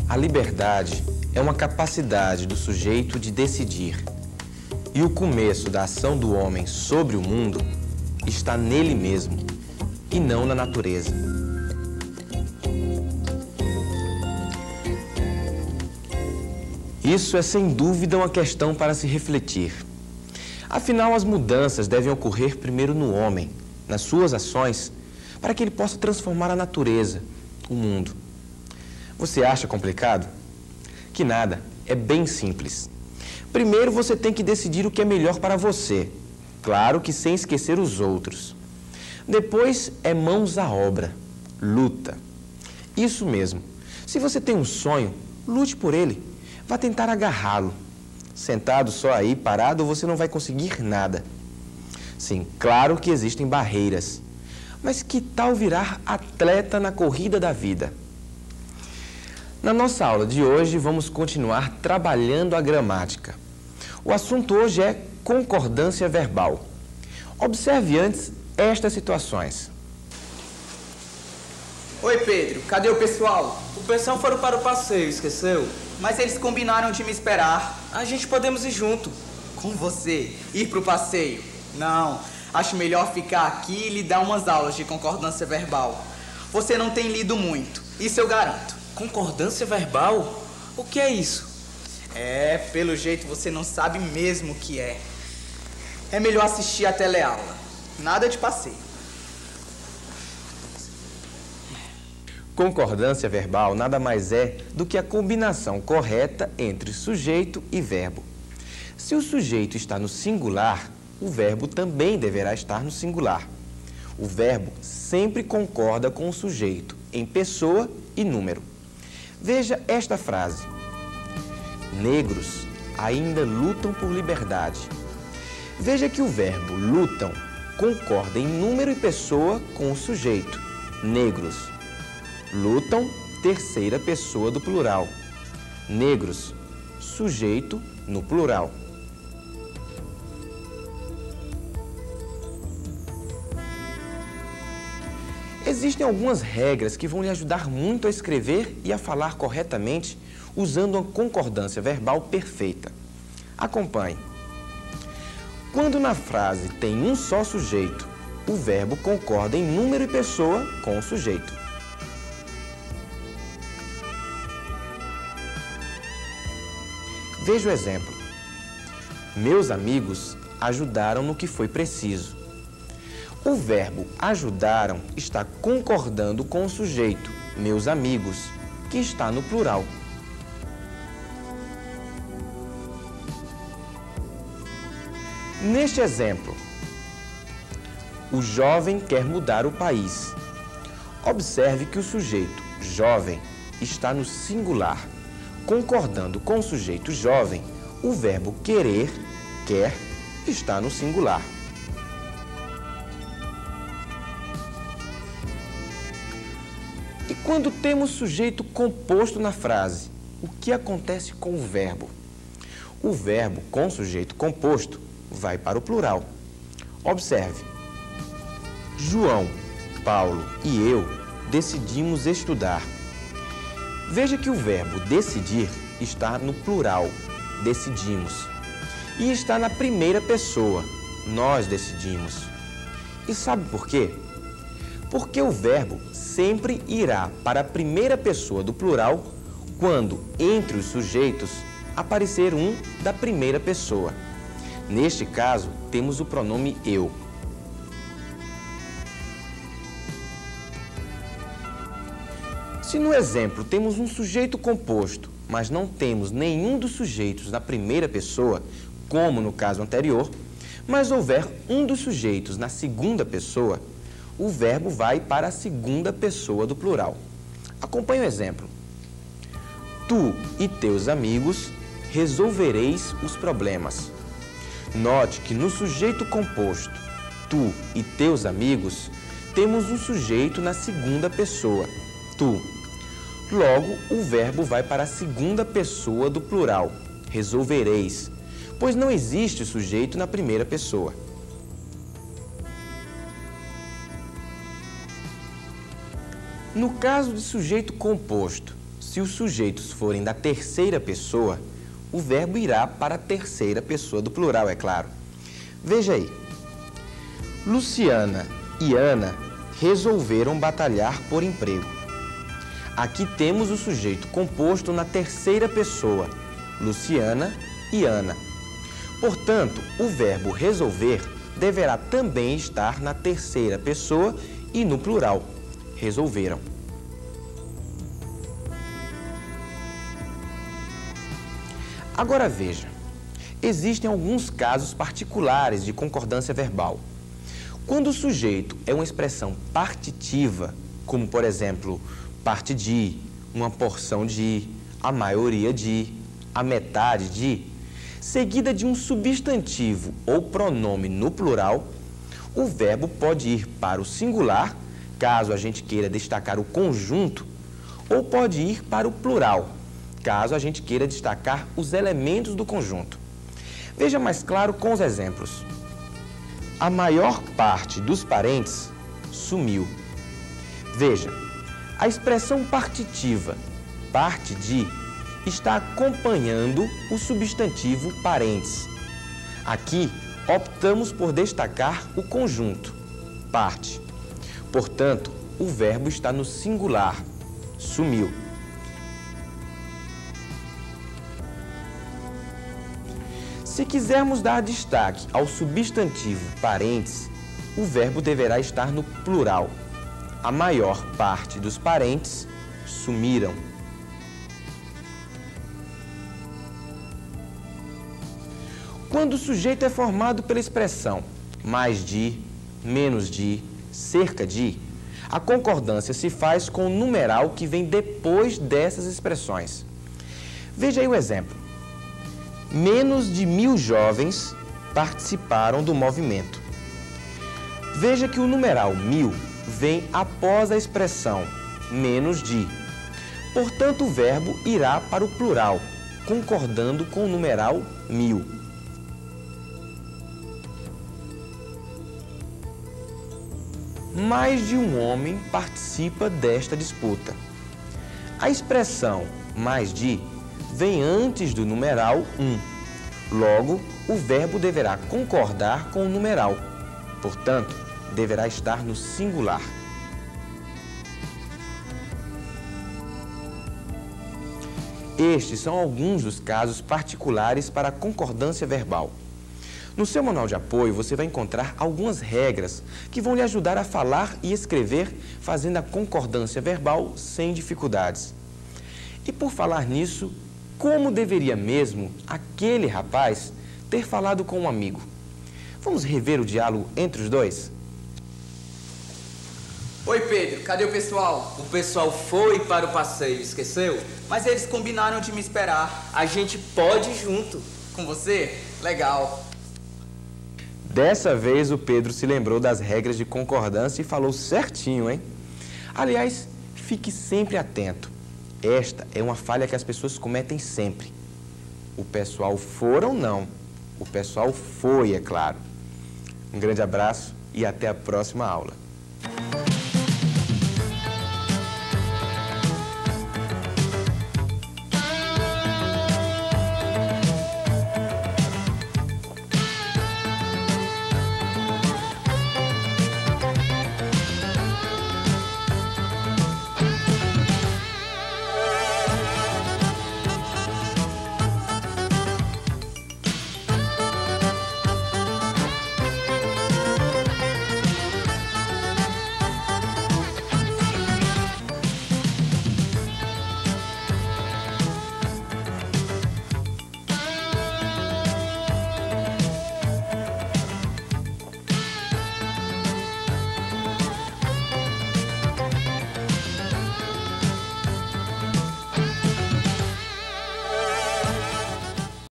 A liberdade é uma capacidade do sujeito de decidir. E o começo da ação do homem sobre o mundo está nele mesmo e não na natureza. Isso é sem dúvida uma questão para se refletir. Afinal, as mudanças devem ocorrer primeiro no homem, nas suas ações, para que ele possa transformar a natureza, o mundo. Você acha complicado? Que nada, é bem simples. Primeiro você tem que decidir o que é melhor para você, claro que sem esquecer os outros. Depois é mãos à obra, luta. Isso mesmo, se você tem um sonho, lute por ele, vá tentar agarrá-lo. Sentado só aí, parado, você não vai conseguir nada. Sim, claro que existem barreiras, mas que tal virar atleta na corrida da vida? Na nossa aula de hoje, vamos continuar trabalhando a gramática. O assunto hoje é concordância verbal. Observe antes estas situações. Oi, Pedro. Cadê o pessoal? O pessoal foram para o passeio, esqueceu? Mas eles combinaram de me esperar. A gente podemos ir junto. Com você? Ir pro passeio? Não. Acho melhor ficar aqui e lhe dar umas aulas de concordância verbal. Você não tem lido muito. Isso eu garanto. Concordância verbal? O que é isso? É, pelo jeito você não sabe mesmo o que é. É melhor assistir a teleaula. Nada de passeio. Concordância verbal nada mais é do que a combinação correta entre sujeito e verbo. Se o sujeito está no singular, o verbo também deverá estar no singular. O verbo sempre concorda com o sujeito em pessoa e número. Veja esta frase. Negros ainda lutam por liberdade. Veja que o verbo lutam concorda em número e pessoa com o sujeito, negros. Lutam, terceira pessoa do plural. Negros, sujeito no plural. Existem algumas regras que vão lhe ajudar muito a escrever e a falar corretamente usando uma concordância verbal perfeita. Acompanhe. Quando na frase tem um só sujeito, o verbo concorda em número e pessoa com o sujeito. Veja o exemplo. Meus amigos ajudaram no que foi preciso. O verbo ajudaram está concordando com o sujeito, meus amigos, que está no plural. Neste exemplo, o jovem quer mudar o país. Observe que o sujeito jovem está no singular. Concordando com o sujeito jovem, o verbo querer, quer, está no singular. E quando temos sujeito composto na frase, o que acontece com o verbo? O verbo com sujeito composto vai para o plural. Observe. João, Paulo e eu decidimos estudar. Veja que o verbo decidir está no plural, decidimos. E está na primeira pessoa, nós decidimos. E sabe por quê? Porque o verbo sempre irá para a primeira pessoa do plural quando, entre os sujeitos, aparecer um da primeira pessoa. Neste caso, temos o pronome eu. Se no exemplo temos um sujeito composto, mas não temos nenhum dos sujeitos na primeira pessoa, como no caso anterior, mas houver um dos sujeitos na segunda pessoa, o verbo vai para a segunda pessoa do plural. Acompanhe o exemplo. Tu e teus amigos resolvereis os problemas. Note que no sujeito composto, tu e teus amigos, temos um sujeito na segunda pessoa, tu. Logo, o verbo vai para a segunda pessoa do plural, resolvereis, pois não existe o sujeito na primeira pessoa. No caso de sujeito composto, se os sujeitos forem da terceira pessoa, o verbo irá para a terceira pessoa do plural, é claro. Veja aí. Luciana e Ana resolveram batalhar por emprego. Aqui temos o sujeito composto na terceira pessoa, Luciana e Ana. Portanto, o verbo resolver deverá também estar na terceira pessoa e no plural, resolveram. Agora veja, existem alguns casos particulares de concordância verbal. Quando o sujeito é uma expressão partitiva, como por exemplo, parte de, uma porção de, a maioria de, a metade de, seguida de um substantivo ou pronome no plural, o verbo pode ir para o singular, caso a gente queira destacar o conjunto, ou pode ir para o plural, caso a gente queira destacar os elementos do conjunto. Veja mais claro com os exemplos. A maior parte dos parentes sumiu. Veja, a expressão partitiva, parte de, está acompanhando o substantivo parentes. Aqui, optamos por destacar o conjunto, parte. Portanto, o verbo está no singular, sumiu. Se quisermos dar destaque ao substantivo parentes, o verbo deverá estar no plural. A maior parte dos parentes sumiram. Quando o sujeito é formado pela expressão mais de, menos de, cerca de, a concordância se faz com o numeral que vem depois dessas expressões. Veja aí o exemplo. Menos de 1000 jovens participaram do movimento. Veja que o numeral 1000 vem após a expressão menos de. Portanto, o verbo irá para o plural, concordando com o numeral 1000. Mais de um homem participa desta disputa. A expressão mais de vem antes do numeral 1. Logo, o verbo deverá concordar com o numeral. Portanto, deverá estar no singular. Estes são alguns dos casos particulares para a concordância verbal. No seu manual de apoio, você vai encontrar algumas regras que vão lhe ajudar a falar e escrever fazendo a concordância verbal sem dificuldades. E por falar nisso, como deveria mesmo aquele rapaz ter falado com um amigo? Vamos rever o diálogo entre os dois? Oi, Pedro, cadê o pessoal? O pessoal foi para o passeio, esqueceu? Mas eles combinaram de me esperar. A gente pode ir junto. Com você? Legal. Dessa vez o Pedro se lembrou das regras de concordância e falou certinho, hein? Aliás, fique sempre atento. Esta é uma falha que as pessoas cometem sempre. O pessoal foram, não. O pessoal foi, é claro. Um grande abraço e até a próxima aula.